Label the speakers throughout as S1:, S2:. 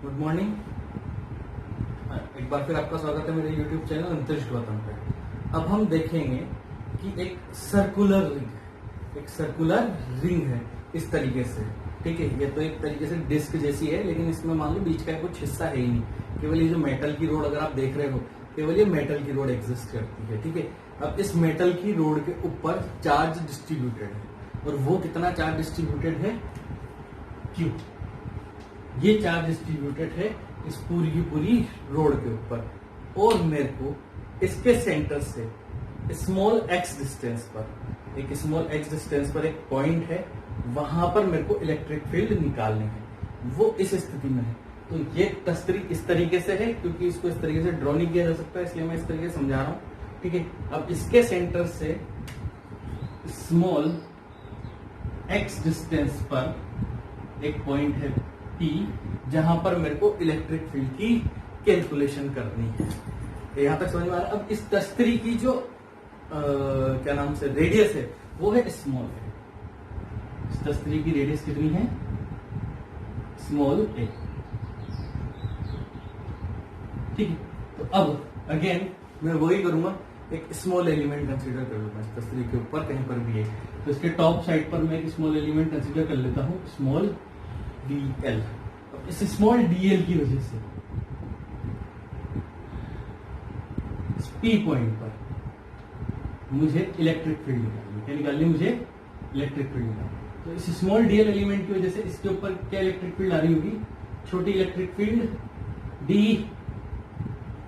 S1: Good morning. एक बार फिर आपका स्वागत है मेरे YouTube चैनल अंतरिक्ष गौतम पे। अब हम देखेंगे कि एक सर्कुलर रिंग है इस तरीके से। ठीक है, ये तो एक तरीके से डिस्क जैसी है, लेकिन इसमें मान लो बीच का कुछ हिस्सा है ही नहीं। केवल ये जो मेटल की रोड अगर आप देख रहे हो, केवल ये मेटल की रोड एग्जिस्ट करती है। ठीक है, अब इस मेटल की रोड के ऊपर चार्ज डिस्ट्रीब्यूटेड है, और वो कितना चार्ज डिस्ट्रीब्यूटेड है? Q। ये चार्ज डिस्ट्रीब्यूटेड है इस पूरी की पूरी रोड के ऊपर, और मेरे को इसके सेंटर से स्मॉल x डिस्टेंस पर एक पॉइंट है, वहां पर मेरे को इलेक्ट्रिक फील्ड निकालनी है। वो इस स्थिति में है। तो ये तस्वीर इस तरीके से है, क्योंकि इसको इस तरीके से ड्रॉ नहीं किया जा सकता, इसलिए मैं इस तरीके से समझा रहा हूं। ठीक है, अब इसके सेंटर से स्मॉल x डिस्टेंस पर एक पॉइंट है P, जहां पर मेरे को इलेक्ट्रिक फील्ड की कैलकुलेशन करनी है। यहां तक समझ में आ रहा है? अब इस तस्वीर की जो क्या नाम से रेडियस है, वो है स्मॉल है। इस तस्वीर की रेडियस कितनी है? Small a। ठीक है, तो अब अगेन मैं वही करूंगा, एक स्मॉल एलिमेंट कंसीडर कर लूंगा इस तस्वीर के ऊपर कहीं पर भी है। तो इसके टॉप साइड पर मैं एक स्मॉल एलिमेंट कंसीडर कर लेता हूं, स्मॉल dl। इस स्मॉल dl की वजह से इस P पॉइंट पर मुझे इलेक्ट्रिक फील्ड निकालनी। क्या निकालनी? मुझे इलेक्ट्रिक फील्ड निकालनी। तो इस स्मॉल dl एलिमेंट की वजह से इसके ऊपर क्या इलेक्ट्रिक फील्ड आ रही होगी? छोटी इलेक्ट्रिक फील्ड d।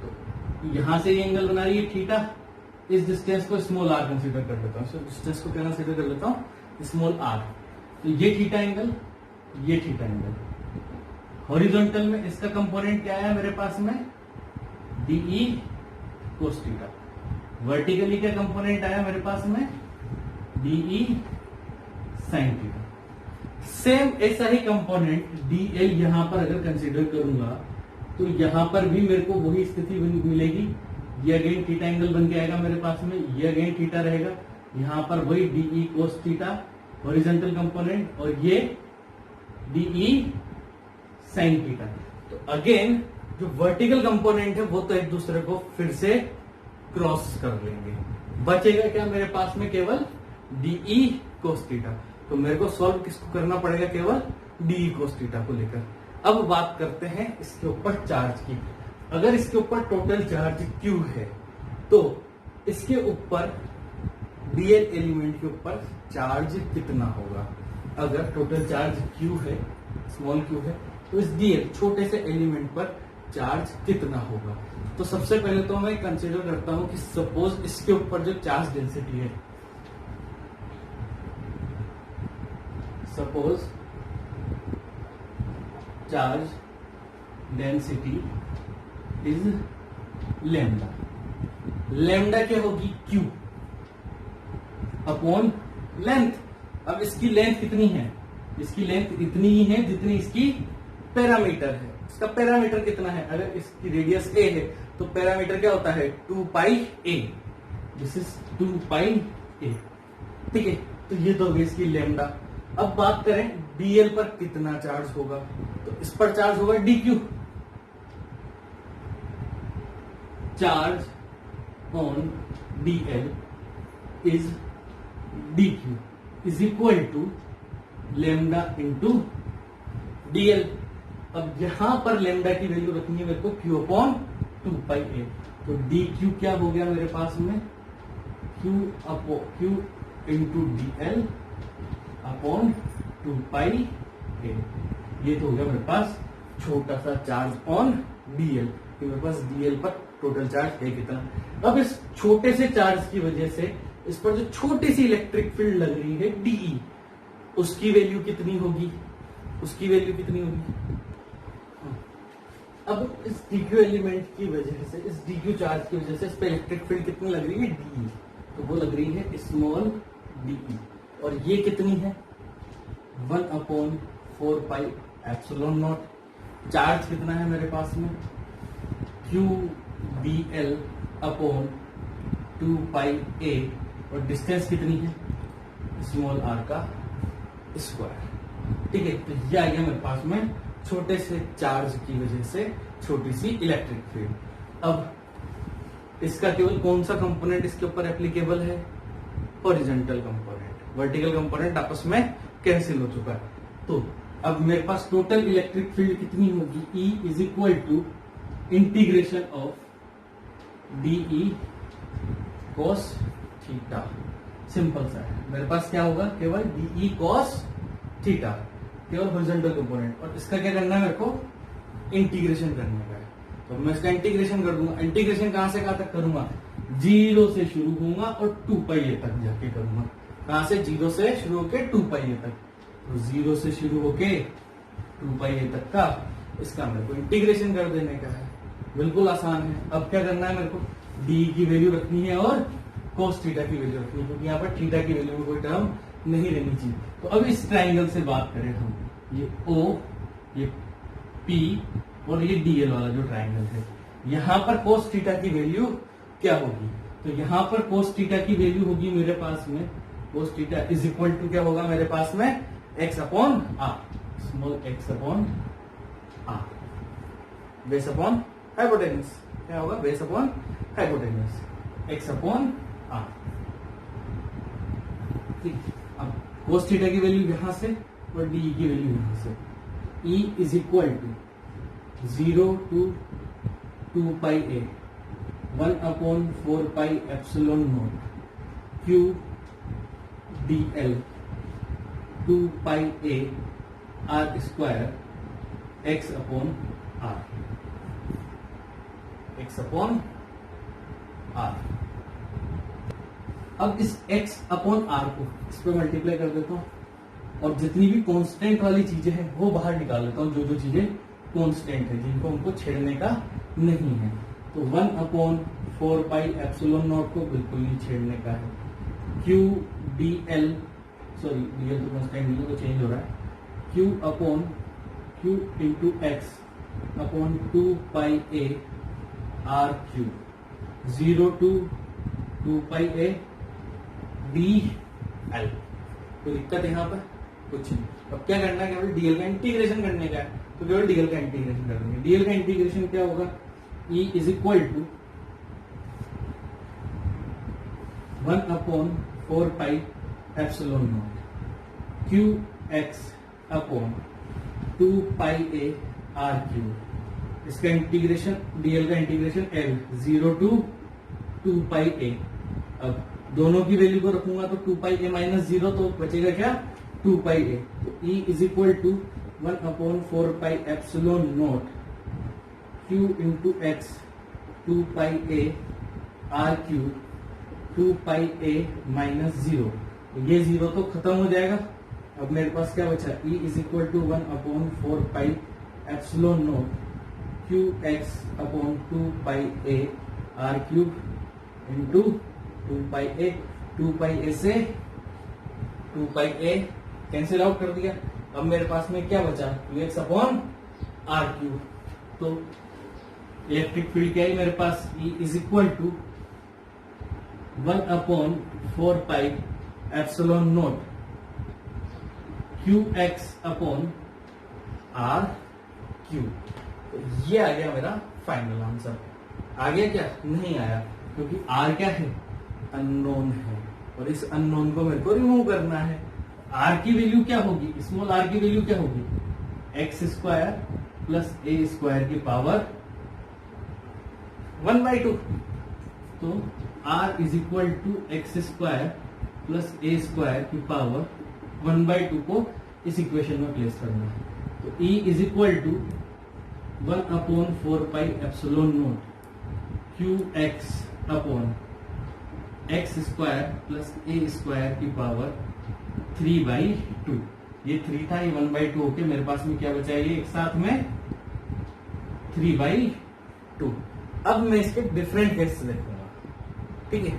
S1: तो यहां से ये एंगल बना रही है थीटा। इस डिस्टेंस को स्मॉल r कंसीडर कर लेता हूं। डिस्टेंस को क्या कंसीडर कर लेता हूं? Small r। तो ये थीटा एंगल, ये थीटा एंगल। हॉरिजॉन्टल में इसका कंपोनेंट क्या है मेरे पास में? DE cos theta. वर्टिकली क्या कंपोनेंट आया मेरे पास में? DE sin theta. सेम ऐसा ही कंपोनेंट DL यहां पर अगर कंसीडर करूंगा, तो यहां पर भी मेरे को वही स्थिति मिलेगी। ये अगेन थीटा एंगल बन के आएगा मेरे पास में, ये अगेन थीटा रहेगा। यहां पर वही DE cos theta horizontal component, और ये DE sin थीटा। तो अगेन जो वर्टिकल कंपोनेंट है वो तो एक दूसरे को फिर से क्रॉस कर लेंगे। बचेगा क्या मेरे पास में? केवल DE cos थीटा। तो मेरे को सॉल्व किसको करना पड़ेगा? केवल DE cos थीटा को लेकर। अब बात करते हैं इसके ऊपर चार्ज की। अगर इसके ऊपर टोटल चार्ज Q है, तो इसके ऊपर DL एलिमेंट के ऊपर चार्ज कितना होगा? अगर टोटल चार्ज Q है, स्मॉल q है, तो इस DL छोटे से एलिमेंट पर चार्ज कितना होगा? तो सबसे पहले तो मैं कंसीडर करता हूं कि सपोज इसके ऊपर जो चार्ज डेंसिटी है, suppose charge density is lambda. Lambda क्या होगी? Q upon length. अब इसकी लेंथ कितनी है? इसकी लेंथ इतनी ही है जितनी इसकी पैरामीटर है। इसका पैरामीटर कितना है? अगर इसकी रेडियस a है, तो पैरामीटर क्या होता है? 2 पाई a। This is 2 pi a। ठीक है, तो ये तो होगी इसकी लैम्डा। अब बात करें dl पर कितना चार्ज होगा, तो इस पर चार्ज होगा dq। Charge on dl is dq is equal to lambda into DL। अब यहां पर लेमडा की वैल्यू रखनी है मेरे को Q अपॉन 2 पाई a। तो dq क्या हो गया मेरे पास में? Q into DL upon 2 pi a। ये तो हो गया मेरे पास छोटा सा चार्ज ऑन DL। तो मेरे पास DL पर टोटल चार्ज है कितना? अब इस छोटे से चार्ज की वजह से इस पर जो छोटी सी इलेक्ट्रिक फील्ड लग रही है DE, उसकी वैल्यू कितनी होगी? उसकी वैल्यू कितनी होगी? अब इस DQ एलिमेंट की वजह से, इस DQ चार्ज की वजह से इस पे इलेक्ट्रिक फील्ड कितनी लग रही है? DE। तो वो लग रही है स्मॉल DE। और ये कितनी है? 1 upon 4 pi epsilon not. Charge कितना है मेरे पास में? QDL upon 2 pi a। और डिस्टेंस कितनी है? स्मॉल r का स्क्वायर। ठीक है, तो ये आ गया मेरे पास में छोटे से चार्ज की वजह से छोटी सी इलेक्ट्रिक फील्ड। अब इसका केवल कौन सा कंपोनेंट इसके ऊपर एप्लीकेबल है? Horizontal component. वर्टिकल कंपोनेंट आपस में कैंसिल हो चुका है। तो अब मेरे पास टोटल इलेक्ट्रिक फील्ड कितनी होगी? E is equal to integration of DE cos theta. Simple सा है। मेरे पास क्या होगा? केवल DE cos थीटा, केवल हॉरिजॉन्टल कंपोनेंट। और इसका क्या करना है? मेरे को इंटीग्रेशन करने का है। तो मैं इसका इंटीग्रेशन कर दूंगा। इंटीग्रेशन कहां से कहां तक करूंगा? 0 से शुरू होऊंगा और 2πa तक जाके करूंगा। कहां से? 0 से शुरू होके 2πa तक। तो 0 से शुरू होके 2πa तक का इसका मेरे को इंटीग्रेशन कर देने का है। बिल्कुल आसान है। अब क्या करना है? मेरे को डी की वैल्यू रखनी है और cos थीटा की वैल्यू रखनी है, क्योंकि यहाँ पर थीटा की वैल्यू में कोई टर्म नहीं रहनी चाहिए। तो अब इस ट्राइंगल से बात करें हम, ये O, ये P और ये DL वाला जो ट्राइंगल है, यहाँ पर cos थीटा की वैल्यू क्या होगी? तो यहाँ पर cos थीटा की वैल्यू होगी मेरे पास में, cos theta is equal to क्या होगा मेरे पास में? x upon r, small x upon r, base upon hypotenuse. क्या होगा? Base upon hypotenuse, x upon r। ठीक। अब cos थीटा की वैल्यू यहां से और डी की वैल्यू यहां से। E is equal to 0 to 2πa 1 upon 4π epsilon naught Q dl 2πa r square x upon r, x upon r। अब इस x अपॉन r को इस पे मल्टीप्लाई कर देता हूं और जितनी भी कांस्टेंट वाली चीजें हैं वो बाहर निकाल लेता हूं, जो चीजें कांस्टेंट है, जिनको हमको छेड़ने का नहीं है। तो 1 अपॉन 4π एप्सिलॉन नॉट को बिल्कुल नहीं छेड़ने का है। Q dl, सॉरी dl तो कांस्टेंट नहीं है तो चेंज हो रहा है। Q upon Q into x upon 2πa r cube 0 to 2πa dl। कोई दिक्कत यहाँ पर? कुछ नहीं। अब क्या करना है? केवल डीएल का इंटीग्रेशन करने का है, तो केवल डीएल का इंटीग्रेशन कर देंगे। डीएल का इंटीग्रेशन क्या होगा? E is equal to 1 upon 4π epsilon naught Q x upon 2πa r cube. इसका इंटीग्रेशन, डीएल का इंटीग्रेशन L 0 to 2πa। अब दोनों की वैल्यू को रखूंगा तो 2πa माइनस 0, तो बचेगा क्या? 2πa। तो E is equal to 1 upon 4π epsilon naught Q into x 2πa r cube 2πa minus 0। ये 0 तो खत्म हो जाएगा। अब मेरे पास क्या बचा? E is equal to 1 upon 4π epsilon naught Q x upon 2πa r cube into 2πa से 2πa कैंसिल आउट कर दिया। अब मेरे पास में क्या बचा? x upon r cube. तो इलेक्ट्रिक फील्ड क्या है मेरे पास? E is equal to 1 upon 4π epsilon naught Q x upon r cube. तो ये आ गया मेरा फाइनल आंसर। आ गया क्या? नहीं आया, क्योंकि r क्या है? अननोन है, और इस अननोन को मेरे को रिमूव करना है। r की वैल्यू क्या होगी? स्मॉल r की वैल्यू क्या होगी? X square plus a square की पावर 1/2। तो r is equal to x square plus a square की पावर 1/2 को इस इक्वेशन में प्लेस करना है। तो E is equal to 1 upon 4π epsilon naught Q x upon x square plus a square की पावर 3/2। ये 3 था, ये 1/2 होके मेरे पास में क्या बचा? ये एक साथ में 3/2। अब मैं इसके डिफरेंट केस देखूंगा, ठीक है?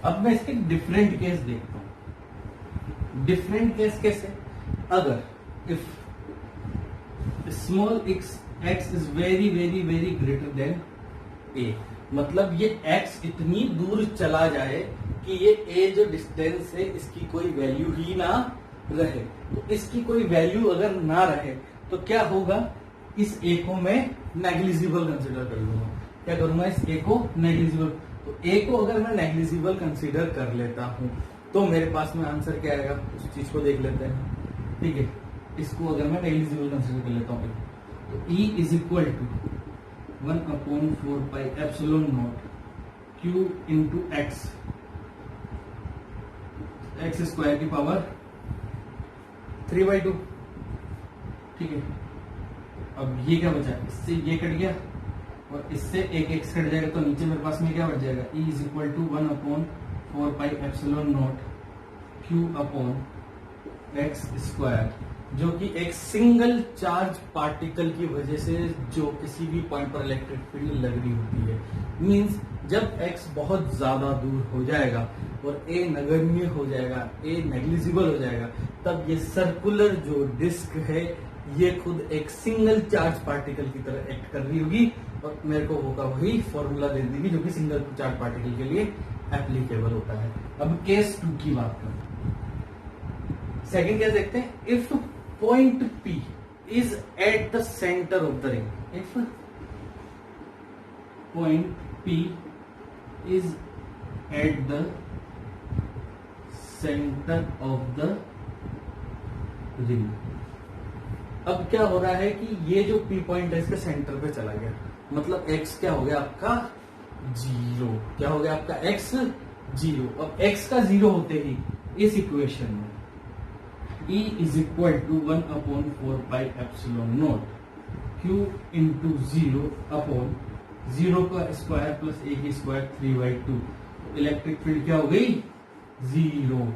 S1: अब मैं इसके डिफरेंट केस देखता हूं। डिफरेंट केस कैसे? अगर if small x is very very very greater than a, मतलब ये x इतनी दूर चला जाए कि ये a जो डिस्टेंस है इसकी कोई वैल्यू ही ना रहे। तो इसकी कोई वैल्यू अगर ना रहे तो क्या होगा, इस ए को मैं नेग्लिजिबल कंसिडर कर लूंगा। क्या करूंगा, इस ए को नेग्लिजिबल। तो ए को अगर मैं नेग्लिजिबल कंसिडर कर लेता हूं तो मेरे पास में आंसर क्या आएगा, उस चीज को देख लेते हैं। ठीक है, इसको अगर मैं नेग्लिजिबल कंसिडर कर लेता हूं तो E is equal to 1/4πε0 Q into x, x square की पावर 3/2। ठीक है, अब ये क्या बचा, इससे ये कट गया और इससे एक एक्स कट जाएगा, तो नीचे मेरे पास में क्या बच जाएगा, E is equal to 1/4πε0 Q upon x square, जो कि एक सिंगल चार्ज पार्टिकल की वजह से जो किसी भी पॉइंट पर इलेक्ट्रिक फील्ड लग रही होती है। मींस जब x बहुत ज्यादा दूर हो जाएगा और a नगण्य हो जाएगा, a नेग्लिजिबल हो जाएगा, तब ये सर्कुलर जो डिस्क है ये खुद एक सिंगल चार्ज पार्टिकल की तरह एक्ट कर रही होगी और मेरे को होगा वही फॉर्मूला दे देगी जो कि सिंगल चार्ज पार्टिकल के लिए एप्लीकेबल होता है। अब केस 2 की बात करें, सेकंड केस देखते हैं। If point P is at the center of the ring, if point P is at the center of the ring, अब क्या हो रहा है कि ये जो P पॉइंट है इसके सेंटर पे चला गया, मतलब x क्या हो गया आपका 0। क्या हो गया आपका x 0। अब x का 0 होते ही इस इक्वेशन में E is equal to 1/4πε0 Q into 0 upon 0 का स्क्वायर प्लस a की स्क्वायर 3/2। इलेक्ट्रिक फील्ड क्या हो गई 0।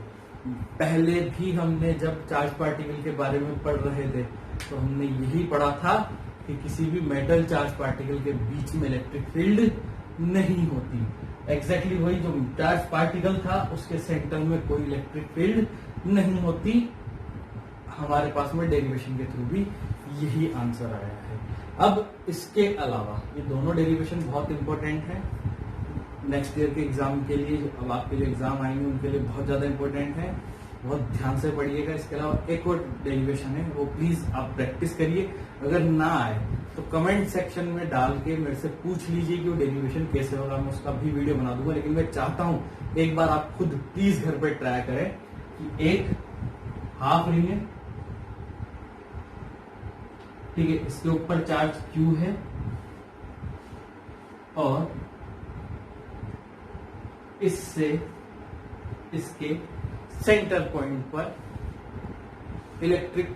S1: पहले भी हमने जब चार्ज पार्टिकल के बारे में पढ़ रहे थे तो हमने यही पढ़ा था कि किसी भी मेटल चार्ज पार्टिकल के बीच में इलेक्ट्रिक फील्ड नहीं होती। एग्जैक्टली वही जो चार्ज पार्टिकल था उसके सेंटर में कोई इलेक्ट्रिक फील्ड नहीं होती। हमारे पास में डेरिवेशन के थ्रू भी यही आंसर आया है। अब इसके अलावा ये दोनों डेरिवेशन बहुत इंपॉर्टेंट है नेक्स्ट ईयर के एग्जाम के लिए, जो अब आपके लिए एग्जाम आएंगे उनके लिए बहुत ज्यादा इंपॉर्टेंट है, बहुत ध्यान से पढ़िएगा। इसके अलावा एक और डेरिवेशन है, वो प्लीज आप प्रैक्टिस करिए। अगर ना आए तो कमेंट सेक्शन में डाल के मेरे से पूछ लीजिए कि वो डेरिवेशन कैसे होगा, मैं उसका भी वीडियो बना दूंगा। लेकिन मैं चाहता हूं एक बार आप खुद प्लीज घर पे ट्राई करें कि एक हाफ रिंग है, ठीक है, इसके ऊपर चार्ज Q है और इससे इसके सेंटर पॉइंट पर इलेक्ट्रिक,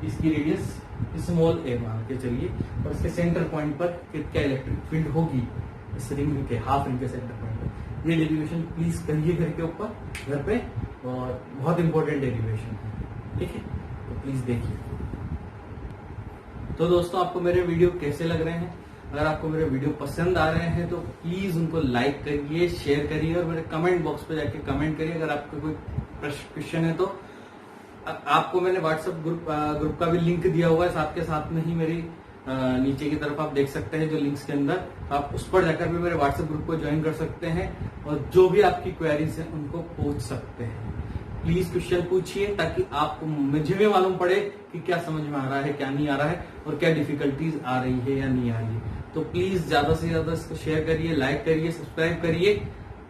S1: इसकी रेडियस स्मॉल a मान के चलिए, और इसके सेंटर पॉइंट पर क्या इलेक्ट्रिक फील्ड होगी इस रिंग के, हाफ रिंग के सेंटर पॉइंट पर। ये डेरिवेशन प्लीज करिए घर के ऊपर, घर पे, और बहुत इंपॉर्टेंट डेरिवेशन है, ठीक है, तो प्लीज देखिए। तो दोस्तों आपको मेरे वीडियो कैसे लग रहे हैं? अगर आपको मेरे वीडियो पसंद आ रहे हैं तो प्लीज उनको लाइक करिए, शेयर करिए और मेरे कमेंट बॉक्स पे जाके कमेंट करिए। अगर आपको कोई क्वेश्चन है तो आपको मैंने व्हाट्सएप ग्रुप का भी लिंक दिया हुआ है, साथ के साथ में ही मेरी नीचे की तरफ आप देख सकते हैं जो लिंक्स के अंदर, आप उस पर जाकर भी मेरे व्हाट्सएप ग्रुप को ज्वाइन कर सकते हैं और जो भी आपकी क्वेरीज है उनको पूछ सकते हैं। प्लीज क्वेश्चन पूछिए ताकि आपको, मुझे भी मालूम पड़े कि क्या समझ में आ रहा है, क्या नहीं आ रहा है और क्या डिफिकल्टीज आ रही है या नहीं आ रही है। तो प्लीज ज्यादा से ज्यादा इसको शेयर करिए, लाइक करिए, सब्सक्राइब करिए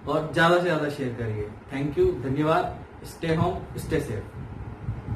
S1: और ज्यादा से ज्यादा शेयर करिए। थैंक यू, धन्यवाद। Stay home, stay safe.